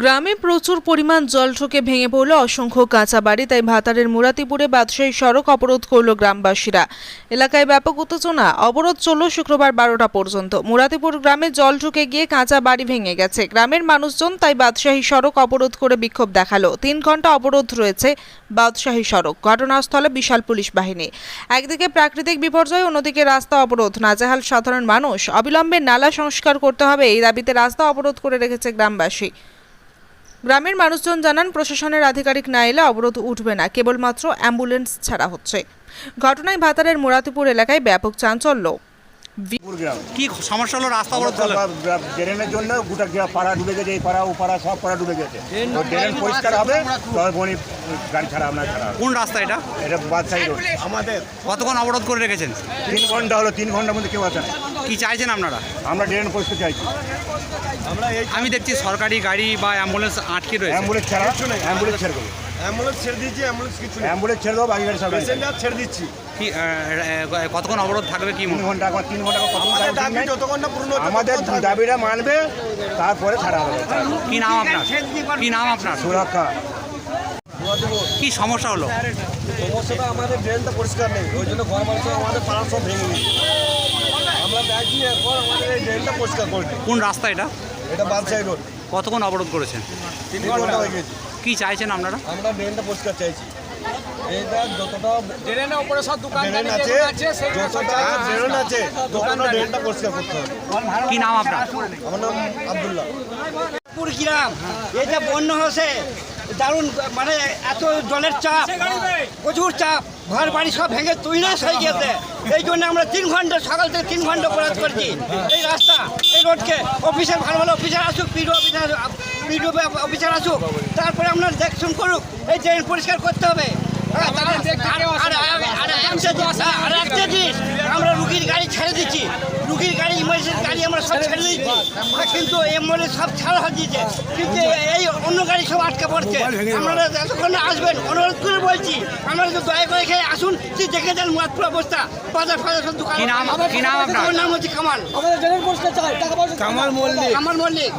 গ্রামে প্রচুর পরিমাণ জল ঢুকে ভেঙে পড়ল অসংখ্য কাঁচা বাড়ি। তাই ভাতারের মুরাতিপুরে বাদশাহী সড়ক অবরোধ করল গ্রামবাসীরা। এলাকায় ব্যাপক উত্তেজনা। অবরোধ চলল শুক্রবার 12টা পর্যন্ত। মুরাতিপুর গ্রামে জল ঢুকে গিয়ে কাঁচা বাড়ি ভেঙে গেছে। গ্রামের মানুষজন তাই বাদশাহী সড়ক অবরোধ করে বিক্ষোভ দেখালো। 3 ঘন্টা অবরোধ রয়েছে বাদশাহী সড়ক। ঘটনাস্থলে বিশাল পুলিশ বাহিনী। একদিকে প্রাকৃতিক বিপর্যয়, অন্যদিকে রাস্তা অবরোধ। নাজেহাল সাধারণ মানুষ। অবিলম্বে নালা সংস্কার করতে হবে, এই দাবিতে রাস্তা অবরোধ করে রেখেছে গ্রামবাসী। গ্রামের মানুষজন জানান, প্রশাসনের আধিকারিক না এলে অবরোধ উঠবে না, কেবলমাত্র অ্যাম্বুলেন্স ছাড়া হচ্ছে। ঘটনায় ভাতারের মুরাতিপুর এলাকায় ব্যাপক চাঞ্চল্য। কি সমস্যা হলো? রাস্তা অবরোধ করলেন? ড্রেনের জন্য গোটা পাড়া ডুবে গেছে, এই পাড়া ও পাড়া সব পাড়া ডুবে গেছে। তো ড্রেন পরিষ্কার হবে তবে বনি গাড়ি ছাড়া আপনার ছাড়া। কোন রাস্তা এটা? এটা বাদশাহী রোড। আমাদের কতক্ষণ অবরোধ করে রেখেছেন? 3 ঘন্টা হলো। 3 ঘন্টার মধ্যে কেউ আসে না। কি চাইছেন আপনারা? আমরা ড্রেন পরিষ্কার চাইছি। আমি দেখছি সরকারি গাড়ি বা অ্যাম্বুলেন্স আটকে রয়েছে। অ্যাম্বুলেন্স ছাড়া, অ্যাম্বুলেন্স ছেড়ে দেবো। অ্যাম্বুলেন্স ছেড়ে দিয়েছি, অ্যাম্বুলেন্স কিছু নেই। অ্যাম্বুলেন্স ছেড়ে দেবো, বাকি গাড়ি সব প্যাসেঞ্জার ছেড়ে দিচ্ছি। কি কতক্ষণ অবরোধ থাকবে? কি 3 ঘন্টা, এখন 3 ঘন্টা আমাদের দাবি যতক্ষণ না পূর্ণ হচ্ছে আমাদের ততক্ষণ থাকবে। দাবিটা মানবে, তারপরে ছাড়া হবে। কি নাম আপনার? কি নাম আপনার? সুরক্ষা। কি সমস্যা হলো? সমস্যাটা আমাদের ড্রেনটা পরিষ্কার নেই, ওই জন্য ঘর মানুষ আমাদের পাড়া সব ভেঙে গেছে। আমরা দেখছি এরপর আমাদের এই ড্রেনটা পরিষ্কার করে দিই। কোন রাস্তা এটা? এটা বাদশাহী রোড। কতক্ষণ অবরোধ করেছেন? 3 ঘন্টা হয়ে গেছে। কি চাইছেন আপনারা? আমরা ড্রেনটা পরিষ্কার চাইছি। এইটা যতটা ড্রেনের উপরে সব দোকান ড্রেন আছে, যতটা ড্রেন আছে ততটা ড্রেনটা পরিষ্কার করতে হবে। কি নাম আপনার? আমার নাম আব্দুল্লাহ। পুর গ্রাম এটা বন্যা হয়েছে, দারুণ মানে এত জলের চাপ, প্রচুর চাপ, ঘর বাড়ি সব ভেঙে তৈরাস হয়ে গেছে। এই জন্য আমরা 3 ঘন্টা, সকাল থেকে 3 ঘন্টা অবরোধ করছি এই রাস্তা, এই রোডকে। অফিসার ভালো ভালো অফিসার আসুক, পিডিও অফিসার আসুক, তারপরে আপনার দেখশুন করুক, এই ড্রেন পরিষ্কার করতে হবে। আর একটা জিনিস, আমরা রুগীর গাড়ি ছেড়ে দিচ্ছি, রুগীর গাড়ি, ইমার্জেন্সি গাড়ি আমরা সব ছেড়ে দিচ্ছি, কিন্তু অ্যাম্বুলেন্স সব ছাড়া হয়ে দিয়েছে, কিন্তু এই অন্য গাড়ি সব আটকে পড়ছে। আপনারা যতক্ষণ আসবেন অনুরোধ করে বলছি, আপনারা তো দয়া করে এখানে আসুন, দেখে যান মুরাদপুর অবস্থা, বাজার ফাজার সব দোকান। কি নাম আপনার? আমার নাম হচ্ছে কামাল। আমাদের ড্রেনের পরিষ্কার চাই, টাকা পয়সা কামাল মল্লিক। কামাল মল্লিক।